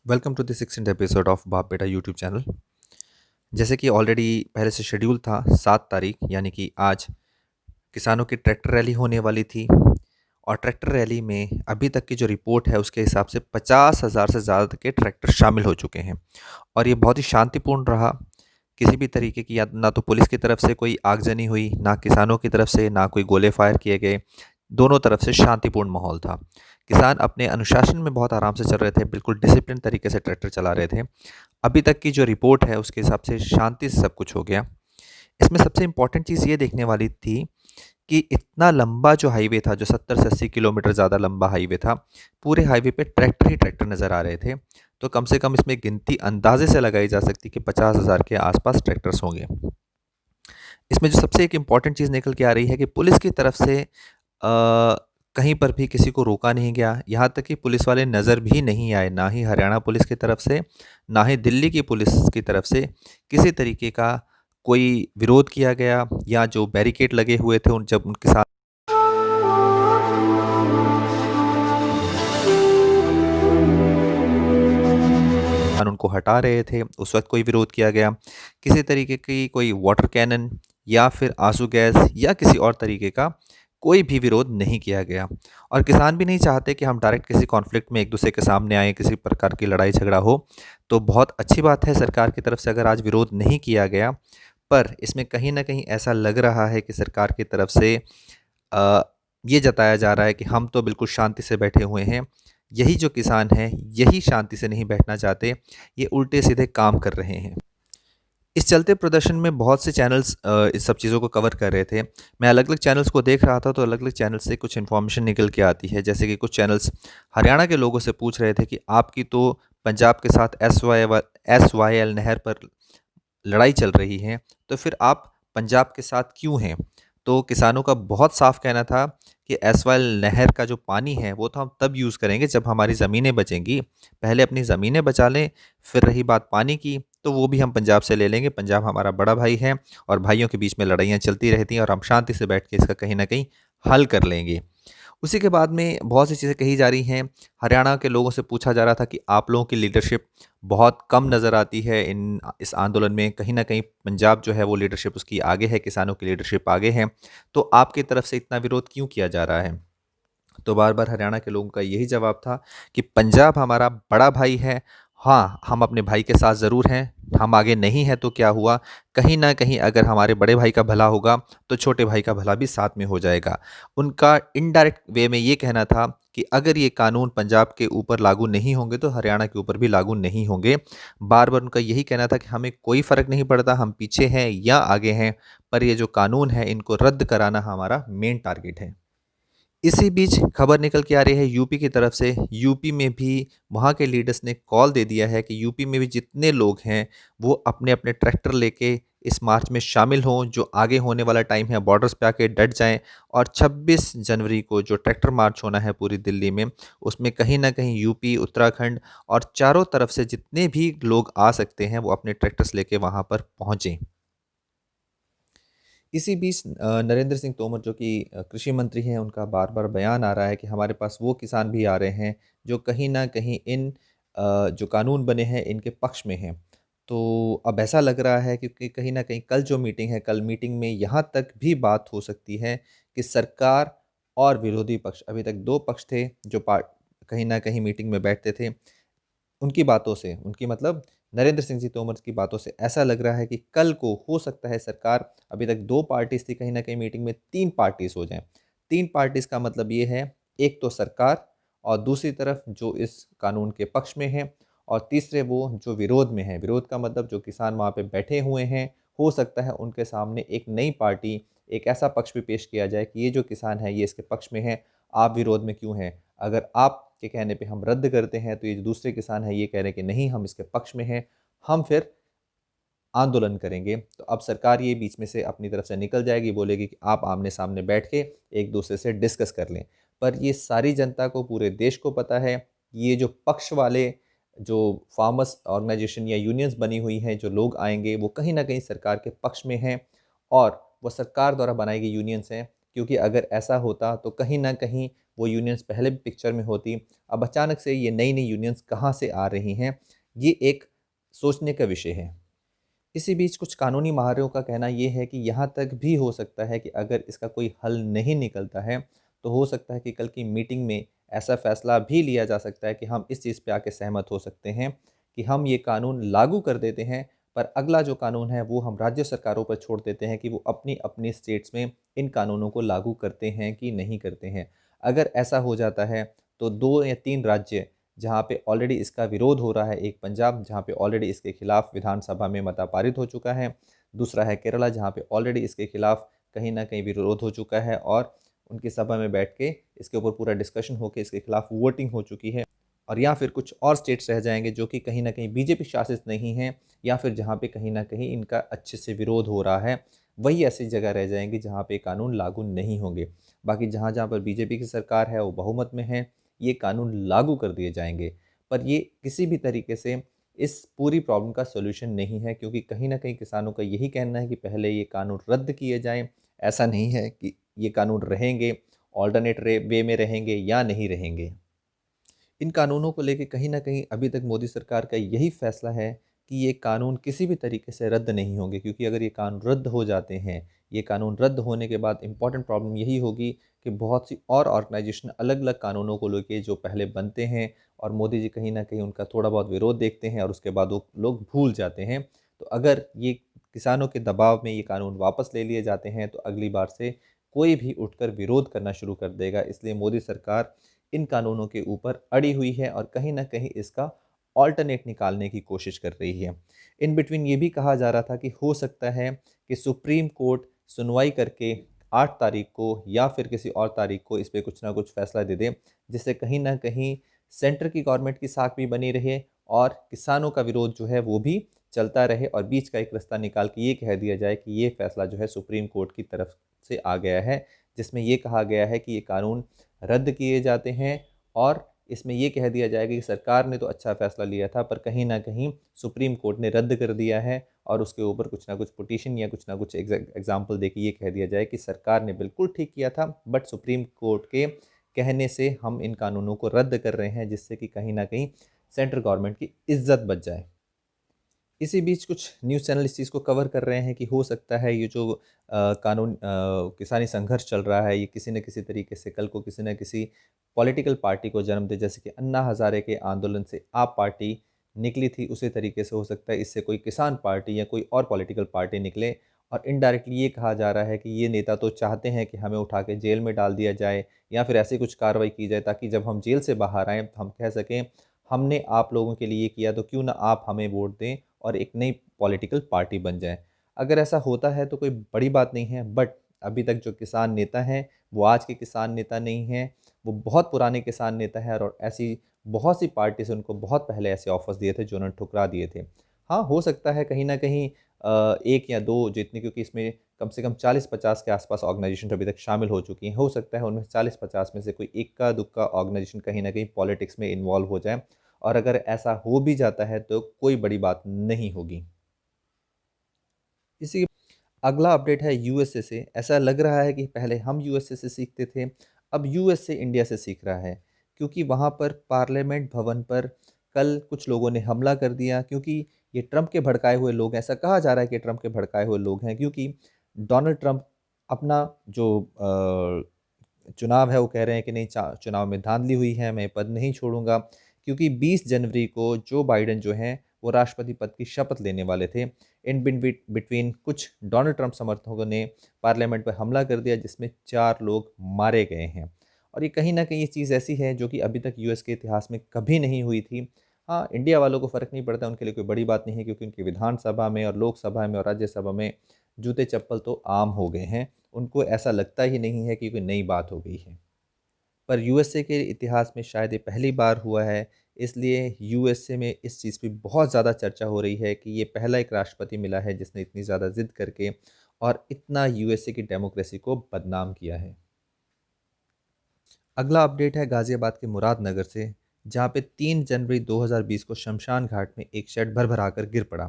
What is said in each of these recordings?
Welcome to the 16th episode of बाप बेटा YouTube channel. जैसे कि ऑलरेडी पहले से शेड्यूल था 7 तारीख यानी कि आज किसानों की ट्रैक्टर रैली होने वाली थी। और ट्रैक्टर रैली में अभी तक की जो रिपोर्ट है उसके हिसाब से 50,000 से ज़्यादा के ट्रैक्टर शामिल हो चुके हैं। और ये बहुत ही शांतिपूर्ण रहा। किसी भी तरीके की या ना तो पुलिस की तरफ से कोई आगजनी हुई, ना किसानों की तरफ से, ना कोई गोले फायर किए गए। दोनों तरफ से शांतिपूर्ण माहौल था। किसान अपने अनुशासन में बहुत आराम से चल रहे थे, बिल्कुल डिसिप्लिन तरीके से ट्रैक्टर चला रहे थे। अभी तक की जो रिपोर्ट है उसके हिसाब से शांति से सब कुछ हो गया। इसमें सबसे इम्पोर्टेंट चीज़ ये देखने वाली थी कि इतना लंबा जो हाईवे था, जो 70 से 80 किलोमीटर ज़्यादा लंबा हाईवे था, पूरे हाईवे पे ट्रैक्टर ही ट्रैक्टर नज़र आ रहे थे। तो कम से कम इसमें गिनती अंदाजे से लगाई जा सकती कि 50,000 के आसपास ट्रैक्टर्स होंगे। इसमें जो सबसे एक इम्पॉर्टेंट चीज़ निकल के आ रही है कि पुलिस की तरफ से कहीं पर भी किसी को रोका नहीं गया। यहाँ तक कि पुलिस वाले नज़र भी नहीं आए, ना ही हरियाणा पुलिस की तरफ से, ना ही दिल्ली की पुलिस की तरफ से किसी तरीके का कोई विरोध किया गया, या जो बैरिकेड लगे हुए थे उन जब उनके साथ उनको हटा रहे थे, उस वक्त कोई विरोध किया गया। किसी तरीके की कोई वाटर कैनन या फिर आंसू गैस या किसी और तरीके का कोई भी विरोध नहीं किया गया। और किसान भी नहीं चाहते कि हम डायरेक्ट किसी कॉन्फ्लिक्ट में एक दूसरे के सामने आए, किसी प्रकार की लड़ाई झगड़ा हो। तो बहुत अच्छी बात है सरकार की तरफ से अगर आज विरोध नहीं किया गया। पर इसमें कहीं ना कहीं ऐसा लग रहा है कि सरकार की तरफ से अ, ये जताया जा रहा है कि हम तो बिल्कुल शांति से बैठे हुए हैं। यही जो किसान हैं, यही शांति से नहीं बैठना चाहते, ये उल्टे सीधे काम कर रहे हैं। इस चलते प्रदर्शन में बहुत से चैनल्स इस सब चीज़ों को कवर कर रहे थे। मैं अलग-अलग चैनल्स को देख रहा था तो अलग-अलग चैनल से कुछ इन्फॉर्मेशन निकल के आती है। जैसे कि कुछ चैनल्स हरियाणा के लोगों से पूछ रहे थे कि आपकी तो पंजाब के साथ एसवाईएल नहर पर लड़ाई चल रही है, तो फिर आप पंजाब के साथ क्यों हैं? तो किसानों का बहुत साफ कहना था कि एसवाल नहर का जो पानी है वो तो हम तब यूज़ करेंगे जब हमारी ज़मीनें बचेंगी। पहले अपनी ज़मीनें बचा लें, फिर रही बात पानी की तो वो भी हम पंजाब से ले लेंगे। पंजाब हमारा बड़ा भाई है और भाइयों के बीच में लड़ाइयाँ चलती रहती हैं और हम शांति से बैठ के इसका कहीं न कहीं हल कर लेंगे। उसी के बाद में बहुत सी चीज़ें कही जा रही हैं। हरियाणा के लोगों से पूछा जा रहा था कि आप लोगों की लीडरशिप बहुत कम नज़र आती है इस आंदोलन में। कहीं न कहीं पंजाब जो है वो लीडरशिप उसकी आगे है, किसानों की लीडरशिप आगे है। तो आपकी तरफ से इतना विरोध क्यों किया जा रहा है? तो बार-बार हरियाणा के लोगों का यही जवाब था कि पंजाब हमारा बड़ा भाई है। हाँ, हम अपने भाई के साथ ज़रूर हैं, हम आगे नहीं हैं तो क्या हुआ? कहीं न कहीं अगर हमारे बड़े भाई का भला होगा, तो छोटे भाई का भला भी साथ में हो जाएगा। उनका इनडायरेक्ट वे में ये कहना था कि अगर ये कानून पंजाब के ऊपर लागू नहीं होंगे, तो हरियाणा के ऊपर भी लागू नहीं होंगे। बार-बार उनका यही कहना था कि हमें कोई फ़र्क नहीं पड़ता, हम पीछे हैं या आगे हैं, पर ये जो कानून है, इनको रद्द कराना हमारा मेन टारगेट है। इसी बीच खबर निकल के आ रही है यूपी की तरफ से। यूपी में भी वहाँ के लीडर्स ने कॉल दे दिया है कि यूपी में भी जितने लोग हैं वो अपने-अपने ट्रैक्टर लेके इस मार्च में शामिल हों। जो आगे होने वाला टाइम है बॉर्डर्स पे आके डट जाएँ और 26 जनवरी को जो ट्रैक्टर मार्च होना है पूरी दिल्ली में, उसमें कहीं न कहीं यूपी, उत्तराखंड और चारों तरफ से जितने भी लोग आ सकते हैं वो अपने ट्रैक्टर्स लेके वहाँ पर पहुँचें। इसी बीच नरेंद्र सिंह तोमर जो कि कृषि मंत्री हैं, उनका बार-बार बयान आ रहा है कि हमारे पास वो किसान भी आ रहे हैं जो कहीं न कहीं इन जो कानून बने हैं इनके पक्ष में हैं। तो अब ऐसा लग रहा है क्योंकि कहीं न कहीं कल जो मीटिंग है, कल मीटिंग में यहाँ तक भी बात हो सकती है कि सरकार और विरोधी पक्ष, अभी तक 2 पक्ष थे जो कहीं न कहीं मीटिंग में बैठते थे। उनकी बातों से, उनकी मतलब नरेंद्र सिंह जी तोमर की बातों से ऐसा लग रहा है कि कल को हो सकता है सरकार, अभी तक 2 पार्टीज़ थी, कहीं न कहीं मीटिंग में 3 पार्टीज़ हो जाएँ। 3 पार्टीज़ का मतलब ये है, एक तो सरकार और दूसरी तरफ जो इस कानून के पक्ष में हैं और तीसरे वो जो विरोध में हैं। विरोध का मतलब जो किसान वहाँ पे बैठे हुए हैं, हो सकता है उनके सामने एक नई पार्टी, एक ऐसा पक्ष भी पेश किया जाए कि ये जो किसान है, ये इसके पक्ष में है, आप विरोध में क्यों हैं? अगर आपके कहने पे हम रद्द करते हैं, तो ये जो दूसरे किसान हैं, ये कह रहे हैं कि नहीं, हम इसके पक्ष में हैं, हम फिर आंदोलन करेंगे। तो अब सरकार ये बीच में से अपनी तरफ से निकल जाएगी, बोलेगी कि आप आमने-सामने बैठ के एक दूसरे से डिस्कस कर लें। पर ये सारी जनता को, पूरे देश को पता है, ये जो पक्ष वाले जो फार्मर्स ऑर्गेनाइजेशन या यूनियंस बनी हुई हैं, जो लोग आएँगे, वो कहीं न कहीं सरकार के पक्ष में हैं और वो सरकार द्वारा बनाई गई यूनियंस हैं। क्योंकि अगर ऐसा होता तो कहीं न कहीं वो यूनियंस पहले भी पिक्चर में होती, अब अचानक से ये नई नई यूनियंस कहाँ से आ रही हैं, ये एक सोचने का विषय है। इसी बीच कुछ कानूनी माहिरों का कहना ये है कि यहाँ तक भी हो सकता है कि अगर इसका कोई हल नहीं निकलता है, तो हो सकता है कि कल की मीटिंग में ऐसा फैसला भी लिया जा सकता है कि हम इस चीज़ पे आके सहमत हो सकते हैं कि हम ये कानून लागू कर देते हैं, पर अगला जो कानून है वो हम राज्य सरकारों पर छोड़ देते हैं कि वो अपनी अपनी स्टेट्स में इन कानूनों को लागू करते हैं कि नहीं करते हैं। अगर ऐसा हो जाता है तो 2 या 3 राज्य जहाँ पे ऑलरेडी इसका विरोध हो रहा है, एक पंजाब जहाँ पे ऑलरेडी इसके खिलाफ विधानसभा में मता पारित हो चुका है, दूसरा है केरला जहाँ पे ऑलरेडी इसके खिलाफ कहीं ना कहीं विरोध हो चुका है और उनकी सभा में बैठ के इसके ऊपर पूरा डिस्कशन होकर इसके खिलाफ वोटिंग हो चुकी है। और या फिर कुछ और स्टेट्स रह जाएंगे जो कि कहीं ना कहीं बीजेपी शासित नहीं हैं, या फिर जहाँ पे कहीं ना कहीं इनका अच्छे से विरोध हो रहा है, वही ऐसी जगह रह जाएंगी जहाँ पे कानून लागू नहीं होंगे। बाकी जहाँ जहाँ पर बीजेपी की सरकार है वो बहुमत में है, ये कानून लागू कर दिए जाएंगे। पर ये किसी भी तरीके से इस पूरी प्रॉब्लम का सॉल्यूशन नहीं है, क्योंकि कहीं ना कहीं किसानों का यही कहना है कि पहले ये कानून रद्द किए जाएं। ऐसा नहीं है कि ये कानून रहेंगे, ऑल्टरनेट वे में रहेंगे या नहीं रहेंगे। इन कानूनों को लेके कहीं ना कहीं अभी तक मोदी सरकार का यही फैसला है कि ये कानून किसी भी तरीके से रद्द नहीं होंगे, क्योंकि अगर ये कानून रद्द हो जाते हैं, ये कानून रद्द होने के बाद इम्पॉर्टेंट प्रॉब्लम यही होगी कि बहुत सी और ऑर्गेनाइजेशन अलग अलग कानूनों को लेके जो पहले बनते हैं और मोदी जी कहीं ना कहीं उनका थोड़ा बहुत विरोध देखते हैं और उसके बाद वो लोग भूल जाते हैं। तो अगर ये किसानों के दबाव में ये कानून वापस ले लिए जाते हैं तो अगली बार से कोई भी उठकर विरोध करना शुरू कर देगा। इसलिए मोदी सरकार इन कानूनों के ऊपर अड़ी हुई है और कहीं ना कहीं इसका ऑल्टरनेट निकालने की कोशिश कर रही है। इन बिटवीन ये भी कहा जा रहा था कि हो सकता है कि सुप्रीम कोर्ट सुनवाई करके 8 तारीख को या फिर किसी और तारीख को इस पर कुछ ना कुछ फैसला दे दे, जिससे कहीं ना कहीं सेंटर की गवर्नमेंट की साख भी बनी रहे और किसानों का विरोध जो है वो भी चलता रहे, और बीच का एक रास्ता निकाल के ये कह दिया जाए कि ये फैसला जो है सुप्रीम कोर्ट की तरफ से आ गया है, जिसमें ये कहा गया है कि ये कानून रद्द किए जाते हैं। और इसमें यह कह दिया जाएगा कि सरकार ने तो अच्छा फैसला लिया था, पर कहीं ना कहीं सुप्रीम कोर्ट ने रद्द कर दिया है, और उसके ऊपर कुछ ना कुछ पिटीशन या कुछ ना कुछ एग्जाम्पल देके ये कह दिया जाए कि सरकार ने बिल्कुल ठीक किया था, बट सुप्रीम कोर्ट के कहने से हम इन कानूनों को रद्द कर रहे हैं, जिससे कि कहीं ना कहीं सेंट्रल गवर्नमेंट की इज्जत बच जाए। इसी बीच कुछ न्यूज़ चैनल इस चीज़ को कवर कर रहे हैं कि हो सकता है ये जो किसानी संघर्ष चल रहा है, ये किसी न किसी तरीके से कल को किसी न किसी पॉलिटिकल पार्टी को जन्म दे, जैसे कि अन्ना हज़ारे के आंदोलन से आप पार्टी निकली थी, उसी तरीके से हो सकता है इससे कोई किसान पार्टी या कोई और पॉलिटिकल पार्टी निकले। और इनडायरेक्टली ये कहा जा रहा है कि ये नेता तो चाहते हैं कि हमें उठा के जेल में डाल दिया जाए या फिर ऐसी कुछ कार्रवाई की जाए, ताकि जब हम जेल से बाहर आएँ तो हम कह सकें हमने आप लोगों के लिए किया, तो क्यों ना आप हमें वोट दें और एक नई पॉलिटिकल पार्टी बन जाए। अगर ऐसा होता है तो कोई बड़ी बात नहीं है, बट अभी तक जो किसान नेता हैं वो आज के किसान नेता नहीं हैं, वो बहुत पुराने किसान नेता हैं, और ऐसी बहुत सी पार्टी से उनको बहुत पहले ऐसे ऑफर्स दिए थे जो उन्होंने ठुकरा दिए थे। हाँ, हो सकता है कहीं ना कहीं 1 या 2 जितने, क्योंकि इसमें कम से कम 40-50 के आसपास ऑर्गेनाइजेशन अभी तक शामिल हो चुकी हैं, हो सकता है उनमें 40-50 में से कोई इक्का दुक्का ऑर्गेनाइजेशन कहीं ना कहीं पॉलिटिक्स में इन्वॉल्व हो जाए, और अगर ऐसा हो भी जाता है तो कोई बड़ी बात नहीं होगी। इसी अगला अपडेट है यूएसए से। ऐसा लग रहा है कि पहले हम यूएसए से सीखते थे, अब यूएसए इंडिया से सीख रहा है, क्योंकि वहाँ पर पार्लियामेंट भवन पर कल कुछ लोगों ने हमला कर दिया, क्योंकि ये ट्रंप के भड़काए हुए लोग हैं। ऐसा कहा जा रहा है कि ट्रंप के भड़काए हुए लोग हैं, क्योंकि डोनाल्ड ट्रंप अपना जो चुनाव है वो कह रहे हैं कि नहीं, चुनाव में धांधली हुई है, मैं पद नहीं छोड़ूंगा, क्योंकि 20 जनवरी को जो बाइडेन जो हैं वो राष्ट्रपति पद की शपथ लेने वाले थे। इन बिटवीन कुछ डोनाल्ड ट्रंप समर्थकों ने पार्लियामेंट पर हमला कर दिया, जिसमें 4 लोग मारे गए हैं। और ये कहीं ना कहीं ये चीज़ ऐसी है जो कि अभी तक यूएस के इतिहास में कभी नहीं हुई थी। हाँ, इंडिया वालों को फ़र्क नहीं पड़ता, उनके लिए कोई बड़ी बात नहीं है, क्योंकि उनकी विधानसभा में और लोकसभा में और राज्यसभा में जूते चप्पल तो आम हो गए हैं, उनको ऐसा लगता ही नहीं है कि कोई नई बात हो गई है। पर यूएसए के इतिहास में शायद ये पहली बार हुआ है, इसलिए यूएसए में इस चीज़ पे बहुत ज़्यादा चर्चा हो रही है कि ये पहला एक राष्ट्रपति मिला है जिसने इतनी ज़्यादा ज़िद करके और इतना यूएसए की डेमोक्रेसी को बदनाम किया है। अगला अपडेट है गाज़ियाबाद के मुरादनगर से, जहाँ पे 3 जनवरी 2020 को शमशान घाट में एक शेड भर भरा कर गिर पड़ा।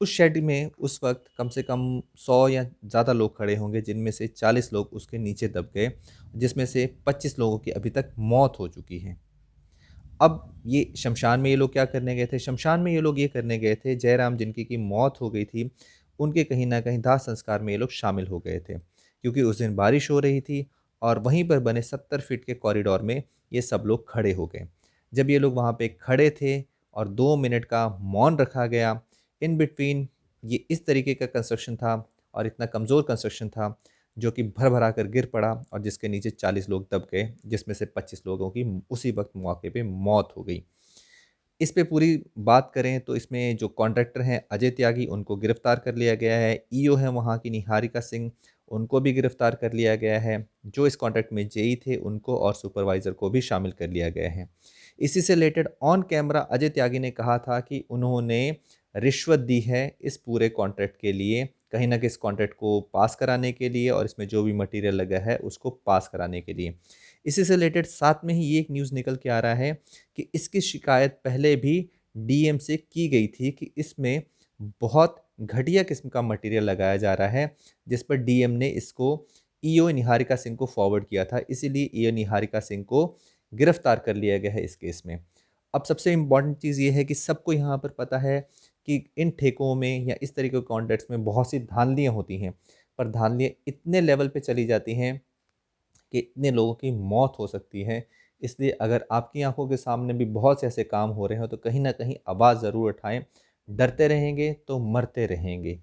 उस शेड में उस वक्त कम से कम 100 या ज़्यादा लोग खड़े होंगे, जिनमें से 40 लोग उसके नीचे दब गए, जिसमें से 25 लोगों की अभी तक मौत हो चुकी है। अब ये शमशान में ये लोग क्या करने गए थे? शमशान में ये लोग ये करने गए थे, जयराम जिनकी की मौत हो गई थी, उनके कहीं न कहीं दाह संस्कार में ये लोग शामिल हो गए थे। क्योंकि उस दिन बारिश हो रही थी और वहीं पर बने 70 फीट के कॉरिडोर में ये सब लोग खड़े हो गए। जब ये लोग वहाँ पे खड़े थे और 2 मिनट का मौन रखा गया, इन बिटवीन ये इस तरीके का कंस्ट्रक्शन था और इतना कमज़ोर कंस्ट्रक्शन था, जो कि भर-भरा कर गिर पड़ा और जिसके नीचे 40 लोग दब गए, जिसमें से 25 लोगों की उसी वक़्त मौके पे मौत हो गई। इस पे पूरी बात करें तो इसमें जो कॉन्ट्रैक्टर हैं अजय त्यागी, उनको गिरफ्तार कर लिया गया है। ईओ हैं वहाँ की निहारिका सिंह, उनको भी गिरफ्तार कर लिया गया है। जो इस कॉन्ट्रैक्ट में जेई थे उनको और सुपरवाइज़र को भी शामिल कर लिया गया है। इसी से related on camera Ajay Tyagi ने कहा था कि उन्होंने रिश्वत दी है इस पूरे कॉन्ट्रैक्ट के लिए, कहीं न कहीं इस कॉन्ट्रैक्ट को पास कराने के लिए और इसमें जो भी मटीरियल लगा है उसको पास कराने के लिए। इसी से रिलेटेड साथ में ही ये एक न्यूज़ निकल के आ रहा है कि इसकी शिकायत पहले भी डीएम से की गई थी कि इसमें बहुत घटिया किस्म का मटेरियल लगाया जा रहा है, जिस पर डीएम ने इसको ईओ निहारिका सिंह को फॉरवर्ड किया था। इसीलिए ईओ निहारिका सिंह को गिरफ्तार कर लिया गया है इस केस में। अब सबसे इम्पॉर्टेंट चीज़ ये है कि सबको यहाँ पर पता है कि इन ठेकों में या इस तरीके के कॉन्ट्रैक्ट्स में बहुत सी धांधलियाँ होती हैं, पर धांधलियाँ इतने लेवल पे चली जाती हैं कि इतने लोगों की मौत हो सकती है। इसलिए अगर आपकी आंखों के सामने भी बहुत से ऐसे काम हो रहे हो तो कहीं न कहीं आवाज़ ज़रूर उठाएँ। डरते रहेंगे तो मरते रहेंगे।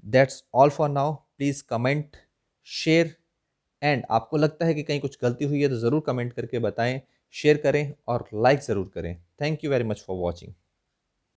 That's all for now. Please comment, share and आपको लगता है कि कहीं कुछ गलती हुई है तो ज़रूर कमेंट करके बताएँ, शेयर करें और लाइक ज़रूर करें। Thank you very much for watching.